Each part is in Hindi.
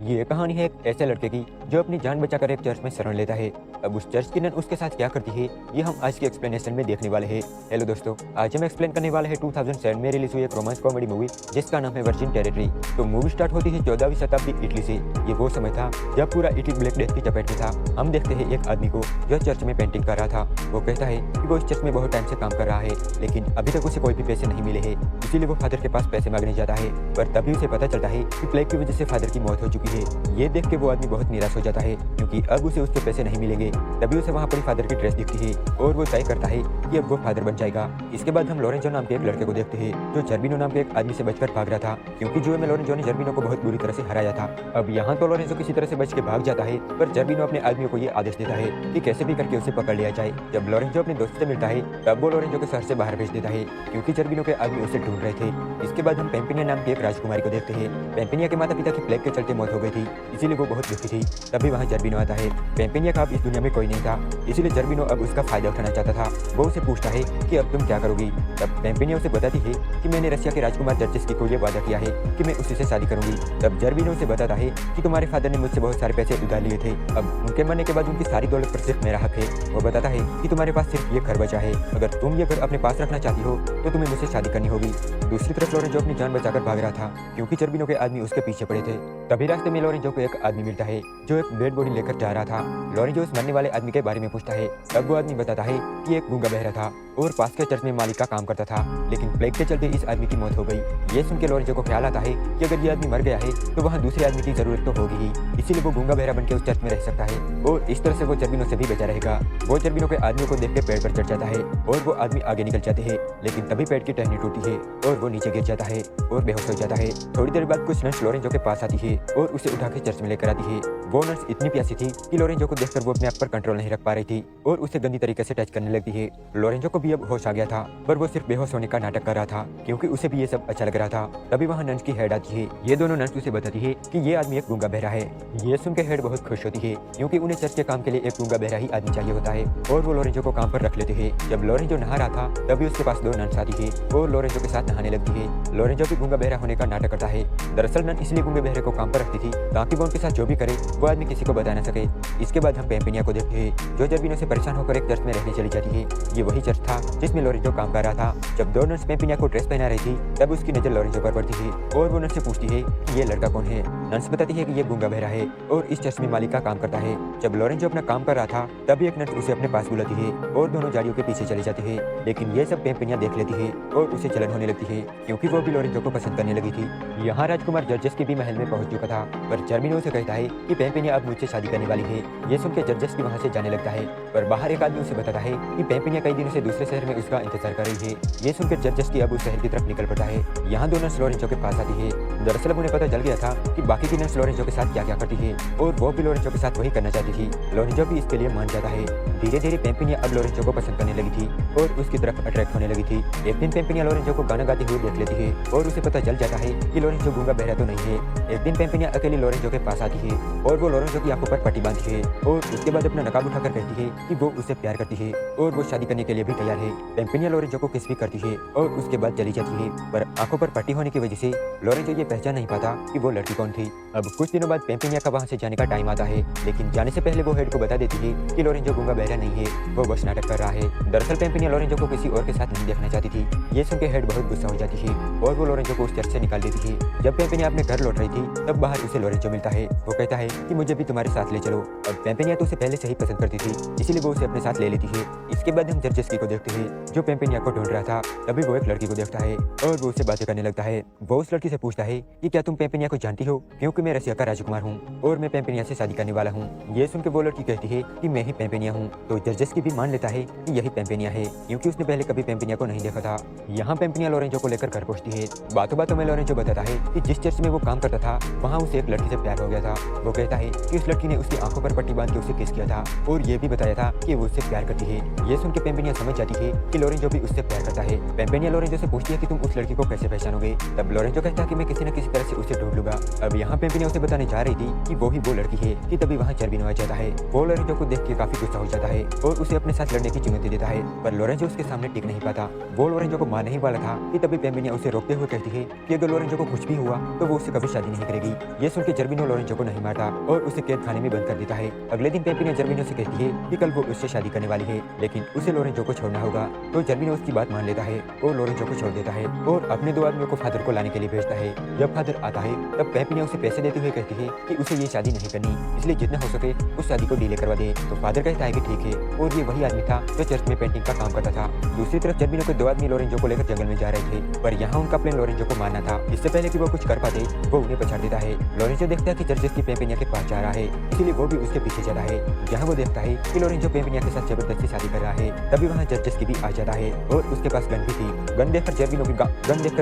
ये कहानी है एक ऐसे लड़के की जो अपनी जान बचाकर एक चर्च में शरण लेता है। अब उस चर्च की नन उसके साथ क्या करती है ये हम आज की एक्सप्लेनेशन में देखने वाले हैं। हेलो दोस्तों, आज हम एक्सप्लेन करने वाले हैं 2007 में रिलीज हुई एक रोमांस कॉमेडी मूवी जिसका नाम है वर्जिन टेरिटरी। तो मूवी स्टार्ट होती है 14वीं शताब्दी इटली से। ये वो समय था जब पूरा इटली ब्लैक डेथ की चपेट में था। हम देखते हैं एक आदमी को जो चर्च में पेंटिंग कर रहा था। वो कहता है कि वो इस चर्च में बहुत टाइम से काम कर रहा है, लेकिन अभी तक उसे कोई भी पैसे नहीं मिले हैं। इसीलिए वो फादर के पास पैसे मांगने जाता है, पर तभी उसे पता चलता है कि प्लेग की वजह से फादर की मौत हो चुकी है। ये देख के वो आदमी बहुत निराश हो जाता है क्योंकि अब उसे उसके पैसे नहीं मिलेंगे। तभी उसे वहाँ पर फादर की ड्रेस दिखती है और वो तय करता है कि अब वो फादर बन जाएगा। इसके बाद हम लोरेंजो नाम के एक लड़के को देखते हैं जो जर्बिनो नाम के एक आदमी से बचकर भाग रहा था, क्योंकि जुए में लोरेंजो ने जर्बिनो को बहुत बुरी तरह से हराया था। अब यहाँ तो लोरेंजो किसी तरह से बच के भाग जाता है, पर जर्बिनो अपने आदमियों को ये आदेश देता है कि कैसे भी करके उसे पकड़ लिया जाए। जब लोरेंजो अपने दोस्त से मिलता है तब वो लोरेंजो के शहर से बाहर भेज देता है क्योंकि जर्बिनो के आदमी उसे ढूंढ रहे थे। इसके बाद हम पेम्पिनिया नाम की एक राजकुमारी को देखते हैं। पेम्पिनिया के माता पिता की प्लेग के चलते मौत हो गई थी, इसीलिए वो बहुत दुखी थी। तभी वहाँ जर्बिनो आता है। पेम्पिनिया का अब इस दुनिया में कोई नहीं था, इसीलिए जर्बिनो अब उसका फायदा उठाना चाहता था। वो उसे पूछता है कि अब तुम क्या करोगी। तब पेम्पिनिया उसे बताती है कि मैंने रशिया के राजकुमार जर्जिस को ये वादा किया है कि मैं उसी से शादी करूंगी। तब जर्बिनो उसे बताता है कि तुम्हारे फादर ने मुझसे बहुत सारे पैसे उधार लिए थे, अब उनके मरने के बाद उनकी सारी दौलत पर सिर्फ मेरा हक है। वो बताता है कि तुम्हारे पास सिर्फ ये घर बचा है, अगर तुम ये घर अपने पास रखना चाहती हो तो तुम्हें मुझसे शादी करनी होगी। दूसरी तरफ लोरेंजो अपनी जान बचाकर भाग रहा था क्योंकि जर्बिनो के आदमी उसके पीछे पड़े थे। तभी रास्ते में लोरेंजो को एक आदमी मिलता है जो एक डेड बॉडी लेकर जा रहा था। लोरेंजो उस मरने वाले आदमी के बारे में पूछता है। तब वो आदमी बताता है कि एक गूंगा बहरा था और पास के चर्च में मालिक का काम करता था, लेकिन प्लेग के चलते इस आदमी की मौत हो गई। ये सुन के लोरेंजो को ख्याल आता है कि अगर ये आदमी मर गया है तो वहाँ दूसरे आदमी की जरूरत तो होगी ही, इसीलिए वो गूंगा बहरा बनकर उस चर्च में रह सकता है और इस तरह से वो जर्बिनो से भी बचा रहेगा। वो जर्बिनो के आदमियों को देख के पेड़ पर चढ़ जाता है और वो आदमी आगे निकल जाते हैं, लेकिन तभी पेड़ की टहनी टूटती है और वो नीचे गिर जाता है और बेहोश हो जाता है। थोड़ी देर बाद कुछ नर्स लोरेंजो के पास आती है और उसे उठा के चर्च में लेकर आती है। वो नर्स इतनी प्यासी थी कि लोरेंजो को देखकर वो अपने आप पर कंट्रोल नहीं रख पा रही थी और उसे गंदी तरीके से टच करने लगती है। लोरेंजो को भी अब होश आ गया था, पर वो सिर्फ बेहोश होने का नाटक कर रहा था क्योंकि उसे भी ये सब अच्छा लग रहा था। तभी वहाँ नर्स की हेड आती है। ये दोनों नर्स उसे बताती है कि ये आदमी एक गूंगा बहरा है। ये सुन के हेड बहुत खुश होती है क्योंकि उन्हें चर्च के काम के लिए एक गूंगा बहरा ही आदमी चाहिए होता है और वो लोरेंजो को काम पर रख लेते हैं। जब लोरेंजो नहा रहा था तभी उसके पास दो नर्स आती है और लोरेंजो के साथ नहाने लगती है। लोरेंजो भी गूंगा बहरा होने का नाटक करता है। दरअसल नन इसलिए गूंगे बहरे को काम पर रखती थी ताकि वो उनके साथ जो भी करे वो आदमी किसी को बता न सके। इसके बाद हम पेम्पिनिया को देखते हैं जो जर्बिनो से परेशान होकर एक चर्च में रहने चली जाती है। ये वही चर्च था जिसमें लोरेंजो काम कर रहा था। जब दो नर्स पेम्पिनिया को ड्रेस पहना रही थी तब उसकी नजर लोरेंजो पर पड़ती है और वो नर्स से पूछती है कि ये लड़का कौन है। नर्स बताती है कि ये गूंगा बहरा है और इस चर्च में मालिक का काम करता है। जब लोरेंजो अपना काम कर रहा था तभी एक नर्स उसे अपने पास बुलाती है और दोनों झाड़ियों के पीछे चले जाते हैं, लेकिन ये सब पेम्पिनिया देख लेती है और उसे जलन होने लगती है क्योंकि वो भी लोरेंजो को पसंद करने लगी थी। यहाँ राजकुमार जर्जिस के भी महल में पहुंच चुका था, पर जर्बिनो से कहता है कि पेम्पिनिया अब मुझसे शादी करने वाली है। ये सुन के जर्जिस भी वहाँ से जाने लगता है, पर बाहर एक आदमी उसे बताता है कि पेम्पिनिया कई दिनों से दूसरे शहर में उसका इंतजार कर रही है। ये सुनकर जर्जिस की अब उस शहर की तरफ निकल पड़ता है। यहाँ दो नर्स लोरेंजो के पास आती है। दरअसल उन्हें पता चल गया था कि बाकी की नर्स लोरेंजो के साथ क्या क्या करती है और वो भी लोरेंजो के साथ वही करना चाहती थी। लोरेंजो भी इसके लिए मान जाता है। धीरे धीरे पेम्पिनिया अब लोरेंजो को पसंद करने लगी थी और उसकी तरफ अट्रैक्ट होने लगी थी। एक दिन पेम्पिनिया लोरेंजो को गाना गाते हुए देख लेती है और उसे पता चल जाता है कि लोरेंजो गूंगा बहरा तो नहीं है। एक दिन पेम्पिनिया अकेली लोरेंजो के पास आती है और वो लोरेंजो की आंखों पर पट्टी बांधती है और उसके बाद अपना नकाब उठाकर कहती है कि वो उससे प्यार करती है और वो शादी करने के लिए भी तैयार है। पेम्पिनिया लोरेंजो को किस भी करती है और उसके बाद चली जाती है, पर आंखों पर पट्टी होने की वजह से लोरेंजो ये पहचान नहीं पाता कि वो लड़की कौन थी। अब कुछ दिनों बाद पेम्पिनिया का वहाँ से जाने का टाइम आता है, लेकिन जाने से पहले वो हेड को बता देती है कि लोरेंजो गूंगा बहरा नहीं है, वो बस नाटक कर रहा है। दरअसल पेम्पिनिया लोरेंजो को किसी और के साथ नहीं देखना चाहती थी। ये सुन के हेड बहुत गुस्सा हो जाती है और वो लोरेंजो को उस चर्च से निकाल देती है। जब पेम्पिनिया अपने घर लौट रही थी तब बाहर उसे लोरेंजो मिलता है। वो कहता है कि मुझे भी तुम्हारे साथ ले चलो। अब पेम्पिनिया तो उसे पहले से ही पसंद करती थी, इसीलिए वो उसे अपने साथ ले लेती है। इसके बाद हम जर्जिस को देखते हैं जो पेम्पिनिया को ढूंढ रहा था। तभी वो एक लड़की को देखता है और वो उससे बातें करने लगता है। वो उस लड़की से पूछता है कि क्या तुम पेम्पिनिया को जानती हो, क्योंकि मैं रशिया का राजकुमार हूँ और मैं पेम्पिनिया से शादी करने वाला हूँ। ये सुन के वो लड़की कहती है कि मैं ही पेम्पिनिया हूँ। तो जर्जिस भी मान लेता है कि यही पेम्पिनिया है क्योंकि उसने पहले कभी पेम्पिनिया को नहीं देखा था। यहाँ पेम्पिनिया लोरेंजो को लेकर घर पहुंचती है। बातों बातों में लोरेंजो बताता है कि जिस चर्च में वो काम करता था वहाँ उसे एक लड़की से प्यार हो गया था। वो कहता है कि उस लड़की ने उसकी आंखों पर पट्टी बांध के उसे किस किया था और ये भी बताया था कि वो उससे प्यार करती है। ये सुन के पेम्पिनिया समझ जाती है कि लोरेंजो भी उससे प्यार करता है। पेम्पेनिया लोरेंजो से पूछती है कि तुम उस लड़की को कैसे पहचानोगे। तब लोरेंजो कहता है कि मैं किसी न किसी तरह से उसे ढूंढ लूंगा। अब यहाँ पेम्पेनिया उसे बताने जा रही थी कि वो ही वो लड़की है कि तभी वहाँ जर्बिनो आ जाता है। वो लोरेंजो को देख के काफी गुस्सा हो जाता है और उसे अपने साथ लड़ने की चुनौती देता है, पर लोरेंजो उसके सामने टिक नहीं पाता। वो लोरेंजो को मारने ही वाला था कि तभी पेम्पेनिया उसे रोकते हुए कहती है कि अगर लोरेंजो को कुछ भी हुआ तो वो उससे कभी शादी नहीं करेगी। ये सुन के जर्बिनो लोरेंजो को नहीं मारता और उसे कैद खाने में बंद कर देता है। अगले दिन पेम्पेनिया जर्बिनो से कहती है कि कल वो उससे शादी करने वाली है, लेकिन उसे लोरेंजो को छोड़ना होगा। तो जर्बिनो उसकी बात मान लेता है और लोरेंजो को छोड़ देता है और अपने 2 आदमियों को फादर को लाने के लिए भेजता है। जब फादर आता है तब पेम्पेनिया उसे पैसे देते हुए कहती है कि उसे ये शादी नहीं करनी, इसलिए जितना हो सके उस शादी को डिले करवा दे। तो फादर कहता है कि ठीक है, और ये वही आदमी था जो चर्च में पेंटिंग का काम करता था। दूसरी तरफ जर्बिनो के 2 आदमी लोरेंजो को लेकर जंगल में जा रहे थे, पर यहाँ उनका प्लान लोरेंजो को मारना था। इससे पहले कि वो कुछ कर पाते वो उन्हें पछाड़ देता है। लोरेंजो देखता है कि जर्जिस की पेम्पेनिया के पास जा रहा है, इसलिए वो भी उसके पीछे जाता है। यहाँ वो देखता है कि लोरेंजो पेम्पेनिया के साथ जबरदस्ती शादी कर रहा है। तभी वहाँ जर्जिस की भी आ जाता है और उसके पास गन भी थी। गन देखकर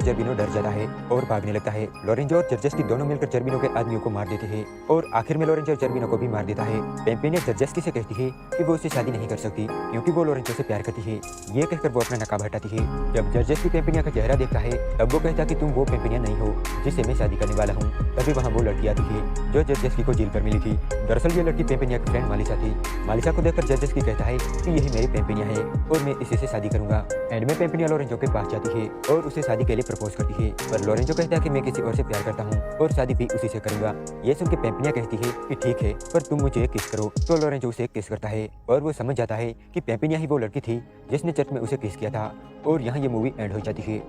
जर्बिनो डर जाता है और भागने लगता है। लोरेंजो और जर्जिस की दोनों मिलकर जर्बिनो के आदमियों को मार देते हैं और आखिर में लोरेंजो जर्बिनो को भी मार देता है। पेम्पेनिया जर्जिस से कहती है कि वो उससे शादी नहीं कर सकती क्योंकि वो लोरेंजो से प्यार करती है। ये कहकर वो अपना नकाब हटाती है। जब जर्जिस की पेम्पेनिया का चेहरा देखता है तब वो कहता है कि तुम वो पेम्पेनिया नहीं हो जिससे मैं शादी करने वाला हूँ। तभी वहाँ वो लड़की आती है जो जर्जिस को जेल पर मिली थी। दरअसल ये लड़की पेम्पेनिया की फ्रेंड मालिसा थी। मालिसा को देखकर जर्जिस कहता है कि यही मेरी पेम्पेनिया है और मैं इसी से शादी करूंगा। एंड में पेम्पेनिया लोरेंजो के पास जाती है और उसे शादी के लिए प्रपोज करती है, पर लोरेंजो कहता है कि मैं किसी और से प्यार करता हूँ और शादी भी उसी से करूंगा। ये सुन के पेम्पेनिया कहती है कि ठीक है, पर तुम मुझे किस करो। तो लोरेंजो उसे किस करता है और वो समझ जाता है कि पेम्पेनिया ही वो लड़की थी जिसने चर्च में उसे किस किया था। और यहाँ ये मूवी एंड हो जाती है।